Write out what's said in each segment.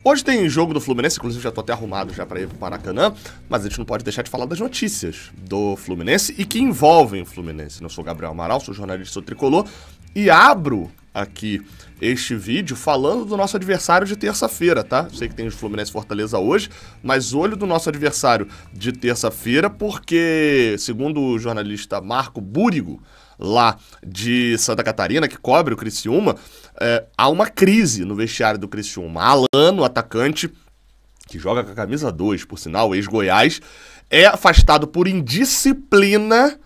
Hoje tem jogo do Fluminense, inclusive já tô até arrumado já para ir pro Maracanã, mas a gente não pode deixar de falar das notícias do Fluminense e que envolvem o Fluminense. Eu sou o Gabriel Amaral, sou jornalista do Tricolor e abro aqui este vídeo falando do nosso adversário de terça-feira, tá? Sei que tem o Fluminense Fortaleza hoje, mas olho do nosso adversário de terça-feira porque, segundo o jornalista Marco Búrigo, lá de Santa Catarina, que cobre o Criciúma, há uma crise no vestiário do Criciúma. Alano, atacante, que joga com a camisa 2, por sinal, ex-Goiás, é afastado por indisciplina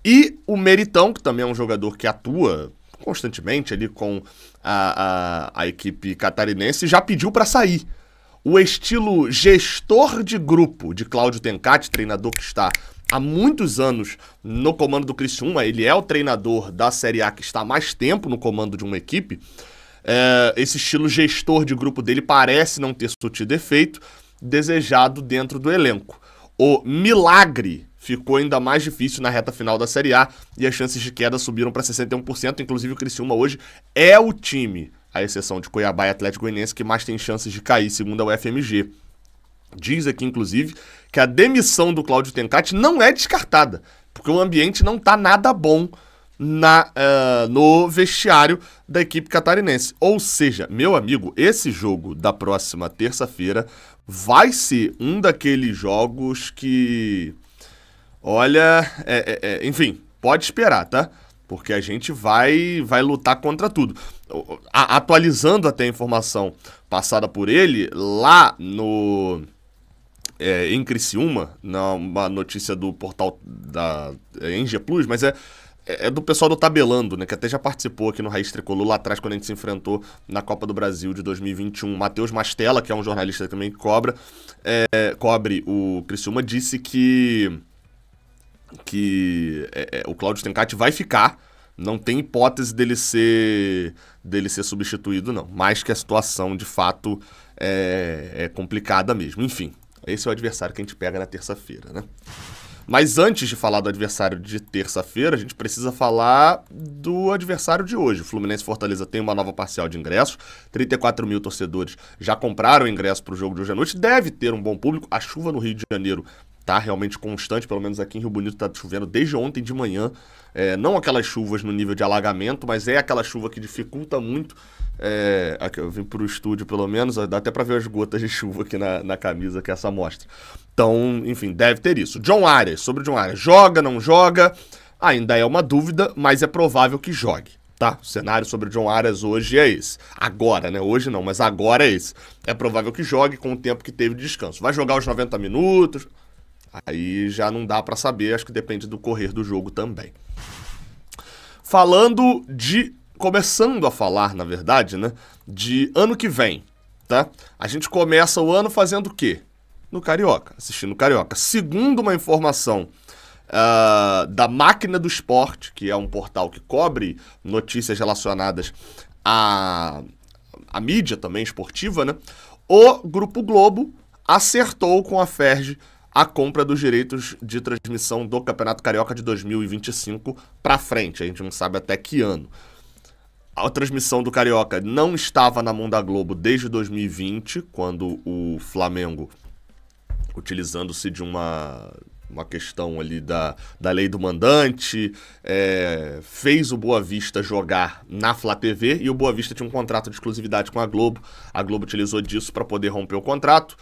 e o Meritão, que também é um jogador que atua constantemente ali com a equipe catarinense, já pediu para sair. O estilo gestor de grupo de Cláudio Tencati, treinador que está há muitos anos no comando do Criciúma, ele é o treinador da Série A que está há mais tempo no comando de uma equipe, esse estilo gestor de grupo dele parece não ter surtido efeito desejado dentro do elenco. O milagre ficou ainda mais difícil na reta final da Série A e as chances de queda subiram para 61%, inclusive o Criciúma hoje é o time, à exceção de Cuiabá e Atlético Goianiense, que mais tem chances de cair, segundo a UFMG. Diz aqui, inclusive, que a demissão do Cláudio Tencati não é descartada, porque o ambiente não tá nada bom no vestiário da equipe catarinense. Ou seja, meu amigo, esse jogo da próxima terça-feira vai ser um daqueles jogos que, olha, enfim, pode esperar, tá? Porque a gente vai lutar contra tudo. Atualizando até a informação passada por ele, lá em Criciúma, uma notícia do portal da NG Plus, mas é do pessoal do Tabelando, né, que até já participou aqui no Raiz Tricolor lá atrás quando a gente se enfrentou na Copa do Brasil de 2021. Matheus Mastella, que é um jornalista também que cobre o Criciúma, disse que o Cláudio Tencati vai ficar, não tem hipótese dele ser substituído não, mas que a situação de fato é complicada mesmo. Enfim, esse é o adversário que a gente pega na terça-feira, né? Mas antes de falar do adversário de terça-feira, a gente precisa falar do adversário de hoje. O Fluminense Fortaleza tem uma nova parcial de ingressos, 34 mil torcedores já compraram ingresso para o jogo de hoje à noite, deve ter um bom público. A chuva no Rio de Janeiro tá realmente constante, pelo menos aqui em Rio Bonito tá chovendo desde ontem de manhã. Não aquelas chuvas no nível de alagamento, mas é aquela chuva que dificulta muito. Aqui eu vim pro estúdio pelo menos, dá até pra ver as gotas de chuva aqui na camisa que essa mostra. Então, enfim, deve ter isso. John Arias, sobre o John Arias, joga, não joga? Ainda é uma dúvida, mas é provável que jogue, tá? O cenário sobre o John Arias hoje é esse. Agora, né? Hoje não, mas agora é esse. É provável que jogue com o tempo que teve de descanso. Vai jogar os 90 minutos... Aí já não dá pra saber, acho que depende do correr do jogo também. Começando a falar, na verdade, né, de ano que vem, tá? A gente começa o ano fazendo o quê? No Carioca, assistindo o Carioca. Segundo uma informação da Máquina do Esporte, que é um portal que cobre notícias relacionadas à mídia também esportiva, né? O Grupo Globo acertou com a Ferg a compra dos direitos de transmissão do Campeonato Carioca de 2025 para frente. A gente não sabe até que ano. A transmissão do Carioca não estava na mão da Globo desde 2020, quando o Flamengo, utilizando-se de uma questão ali da lei do mandante, fez o Boa Vista jogar na Flá TV e o Boa Vista tinha um contrato de exclusividade com a Globo. A Globo utilizou disso para poder romper o contrato.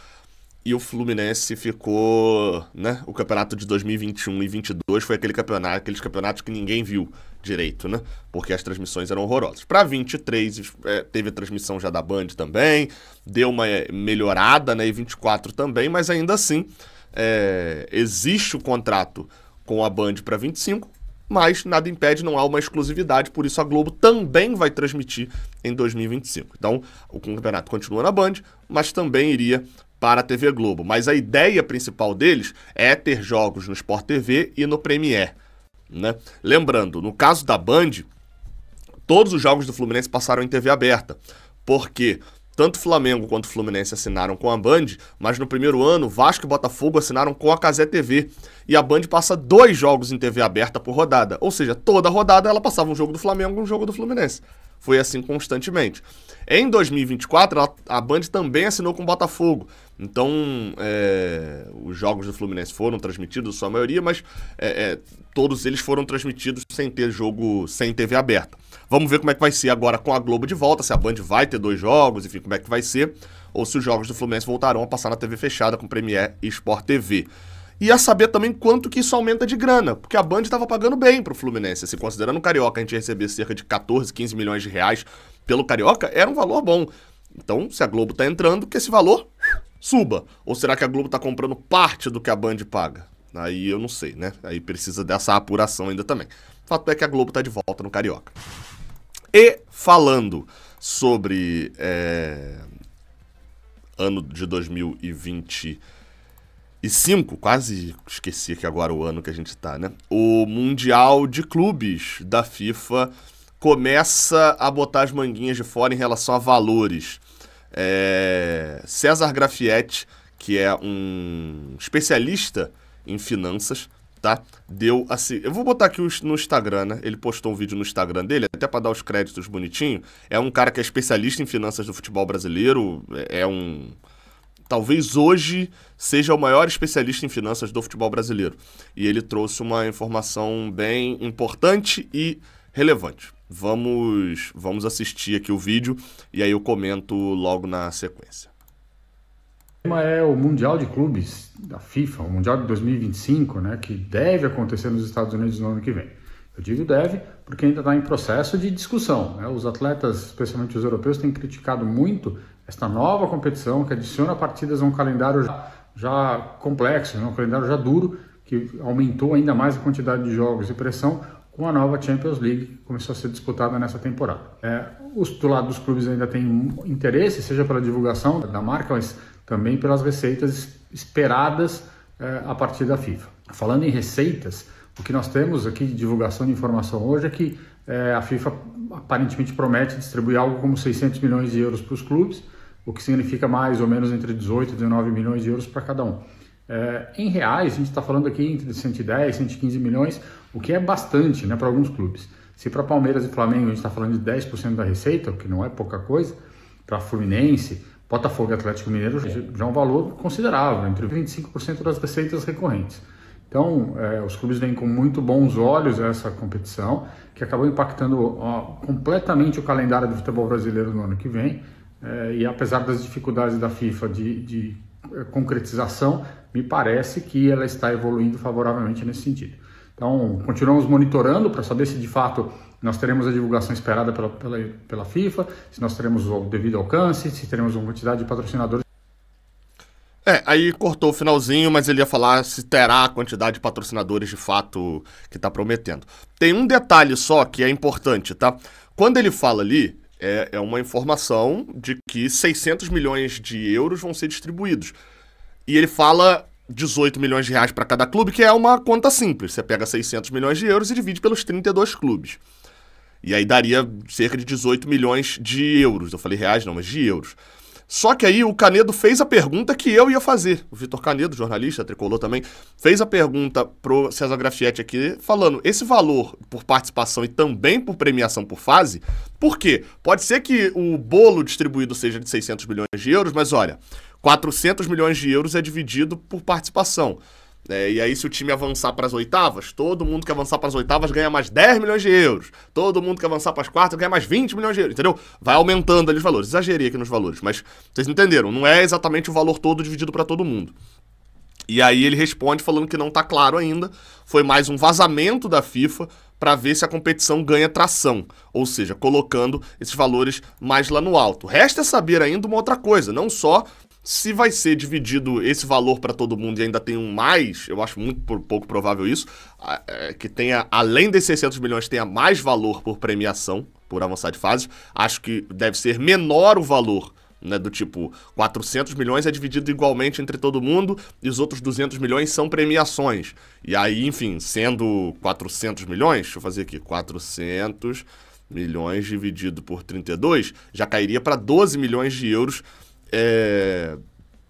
E o Fluminense ficou, né? O campeonato de 2021 e 2022 foi aqueles campeonatos que ninguém viu direito, né? Porque as transmissões eram horrorosas. Para 23 teve a transmissão já da Band também, deu uma melhorada, né? E 24 também, mas ainda assim existe o contrato com a Band para 25, mas nada impede, não há uma exclusividade, por isso a Globo também vai transmitir em 2025. Então, o campeonato continua na Band, mas também iria para a TV Globo, mas a ideia principal deles é ter jogos no Sport TV e no Premiere, né? Lembrando, no caso da Band, todos os jogos do Fluminense passaram em TV aberta, porque tanto o Flamengo quanto o Fluminense assinaram com a Band, mas no primeiro ano, Vasco e Botafogo assinaram com a Cazé TV, e a Band passa 2 jogos em TV aberta por rodada, ou seja, toda rodada ela passava um jogo do Flamengo e um jogo do Fluminense. foi assim constantemente. Em 2024, a Band também assinou com o Botafogo. Então, os jogos do Fluminense foram transmitidos, sua maioria, mas todos eles foram transmitidos sem ter jogo, sem TV aberta. Vamos ver como é que vai ser agora com a Globo de volta, se a Band vai ter 2 jogos, enfim, como é que vai ser, ou se os jogos do Fluminense voltarão a passar na TV fechada com Premiere e Sport TV. E a saber também quanto que isso aumenta de grana, porque a Band estava pagando bem pro Fluminense. Assim, considerando o Carioca, a gente ia receber cerca de 14, 15 milhões de reais pelo Carioca, era um valor bom. Então, se a Globo tá entrando, que esse valor suba. Ou será que a Globo tá comprando parte do que a Band paga? Aí eu não sei, né? Aí precisa dessa apuração ainda também. O fato é que a Globo tá de volta no Carioca. E falando sobre ano de 2025, quase esqueci que agora o ano que a gente tá, né? O Mundial de Clubes da FIFA começa a botar as manguinhas de fora em relação a valores. César Grafietti, que é um especialista em finanças, tá? Deu assim. Eu vou botar aqui no Instagram, né? Ele postou um vídeo no Instagram dele, até para dar os créditos bonitinho. É um cara que é especialista em finanças do futebol brasileiro. Talvez hoje seja o maior especialista em finanças do futebol brasileiro. E ele trouxe uma informação bem importante e relevante. Vamos assistir aqui o vídeo e aí eu comento logo na sequência. O tema é o Mundial de Clubes da FIFA, o Mundial de 2025, né, que deve acontecer nos Estados Unidos no ano que vem. Eu digo deve porque ainda está em processo de discussão, né? Os atletas, especialmente os europeus, têm criticado muito esta nova competição que adiciona partidas a um calendário já complexo, né? Um calendário já duro, que aumentou ainda mais a quantidade de jogos e pressão com a nova Champions League que começou a ser disputada nessa temporada. Do lado dos clubes ainda tem interesse, seja pela divulgação da marca, mas também pelas receitas esperadas a partir da FIFA. Falando em receitas, o que nós temos aqui de divulgação de informação hoje é que a FIFA aparentemente promete distribuir algo como 600 milhões de euros para os clubes, o que significa mais ou menos entre 18 e 19 milhões de euros para cada um. Em reais, a gente está falando aqui entre 110 e 115 milhões, o que é bastante, né, para alguns clubes. Se para Palmeiras e Flamengo a gente está falando de 10% da receita, o que não é pouca coisa, para Fluminense, Botafogo e Atlético Mineiro já é um valor considerável, entre 25% das receitas recorrentes. Então, os clubes vêm com muito bons olhos essa competição, que acabou impactando completamente o calendário do futebol brasileiro no ano que vem, e apesar das dificuldades da FIFA de concretização, me parece que ela está evoluindo favoravelmente nesse sentido. Então, continuamos monitorando para saber se de fato nós teremos a divulgação esperada pela FIFA, se nós teremos o devido alcance, se teremos uma quantidade de patrocinadores. Aí cortou o finalzinho, mas ele ia falar se terá a quantidade de patrocinadores de fato que tá prometendo. Tem um detalhe só que é importante, tá? Quando ele fala ali, é uma informação de que 600 milhões de euros vão ser distribuídos. E ele fala 18 milhões de reais para cada clube, que é uma conta simples. Você pega 600 milhões de euros e divide pelos 32 clubes. E aí daria cerca de 18 milhões de euros. Eu falei reais não, mas de euros. Só que aí o Canedo fez a pergunta que eu ia fazer. O Vitor Canedo, jornalista, tricolor também, fez a pergunta pro César Grafietti aqui, falando, esse valor por participação e também por premiação por fase, por quê? Pode ser que o bolo distribuído seja de 600 milhões de euros, mas olha, 400 milhões de euros é dividido por participação. E aí, se o time avançar para as oitavas, todo mundo que avançar para as oitavas ganha mais 10 milhões de euros. Todo mundo que avançar para as quartas ganha mais 20 milhões de euros, entendeu? Vai aumentando ali os valores. Exagerei aqui nos valores, mas vocês entenderam. Não é exatamente o valor todo dividido para todo mundo. E aí ele responde falando que não está claro ainda. Foi mais um vazamento da FIFA para ver se a competição ganha tração. Ou seja, colocando esses valores mais lá no alto. Resta saber ainda uma outra coisa, não só se vai ser dividido esse valor para todo mundo e ainda tem um mais, eu acho muito pouco provável isso, que tenha, além desses 600 milhões, tenha mais valor por premiação, por avançar de fase. Acho que deve ser menor o valor, né, do tipo, 400 milhões é dividido igualmente entre todo mundo e os outros 200 milhões são premiações. E aí, enfim, sendo 400 milhões, deixa eu fazer aqui, 400 milhões dividido por 32, já cairia para 12 milhões de euros.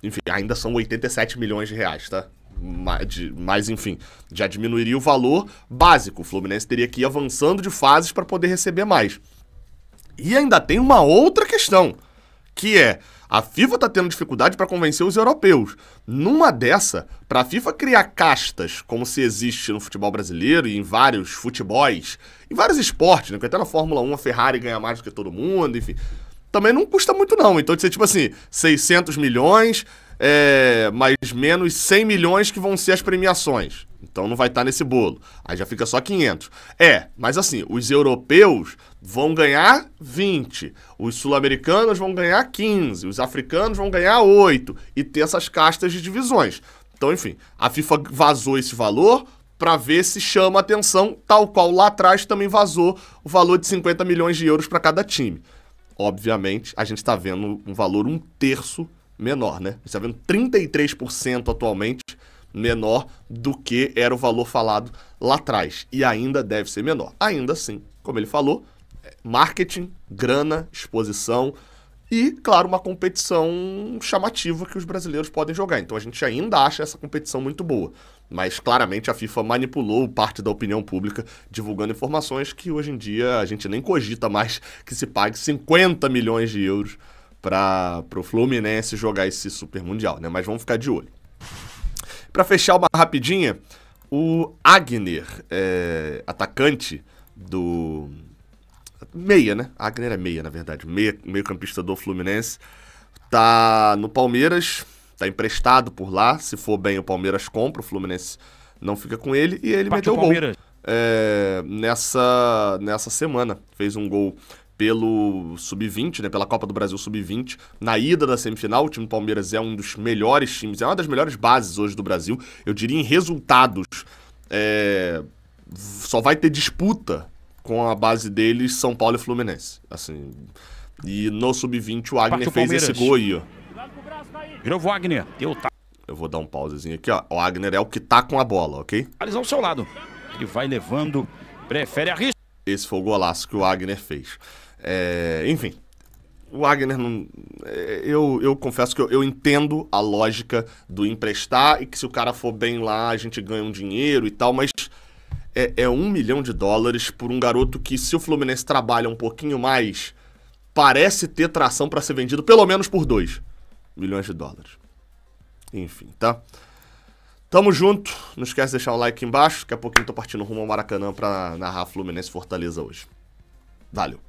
Enfim, ainda são 87 milhões de reais, tá? Mas, enfim, já diminuiria o valor básico. O Fluminense teria que ir avançando de fases para poder receber mais. E ainda tem uma outra questão, que é, a FIFA tá tendo dificuldade para convencer os europeus. Numa dessa, pra FIFA criar castas, como se existe no futebol brasileiro e em vários futebols, em vários esportes, né? Porque até na Fórmula 1 a Ferrari ganha mais do que todo mundo, enfim. Também não custa muito não, então de ser tipo assim, 600 milhões, mais menos 100 milhões que vão ser as premiações. Então não vai estar nesse bolo. Aí já fica só 500. Mas assim, os europeus vão ganhar 20. Os sul-americanos vão ganhar 15. Os africanos vão ganhar 8. E ter essas castas de divisões. Então, enfim, a FIFA vazou esse valor para ver se chama atenção, tal qual lá atrás também vazou o valor de 50 milhões de euros para cada time. Obviamente, a gente está vendo um valor 1/3 menor, né? A gente está vendo 33% atualmente menor do que era o valor falado lá atrás. E ainda deve ser menor. Ainda assim, como ele falou, marketing, grana, exposição e, claro, uma competição chamativa que os brasileiros podem jogar. Então a gente ainda acha essa competição muito boa. Mas claramente a FIFA manipulou parte da opinião pública, divulgando informações que hoje em dia a gente nem cogita mais que se pague 50 milhões de euros para o Fluminense jogar esse Super Mundial, né? Mas vamos ficar de olho. Para fechar uma rapidinha, o Agner, atacante do... Meia, né? Agner é meia, na verdade. Meio-campista do Fluminense. Tá no Palmeiras, tá emprestado por lá. Se for bem, o Palmeiras compra, o Fluminense não fica com ele. E ele meteu gol nessa semana. Fez um gol pelo Sub-20, né, pela Copa do Brasil Sub-20, na ida da semifinal. O time do Palmeiras é um dos melhores times, é uma das melhores bases hoje do Brasil. Eu diria em resultados, só vai ter disputa com a base deles, São Paulo e Fluminense. Assim, e no Sub-20 o Agner fez esse gol aí, ó. Virou o Agner. Eu vou dar um pausezinho aqui, ó. O Agner é o que tá com a bola, ok? Eles ao seu lado. Ele vai levando, prefere arriscar. Esse foi o golaço que o Agner fez. Enfim, o Agner não... Eu confesso que eu entendo a lógica do emprestar e que se o cara for bem lá, a gente ganha um dinheiro e tal, mas é $1 milhão por um garoto que, se o Fluminense trabalha um pouquinho mais, parece ter tração para ser vendido pelo menos por $2 milhões. Enfim, tá? Tamo junto. Não esquece de deixar um like aqui embaixo. Daqui a pouquinho tô partindo rumo ao Maracanã pra narrar Fluminense e Fortaleza hoje. Valeu.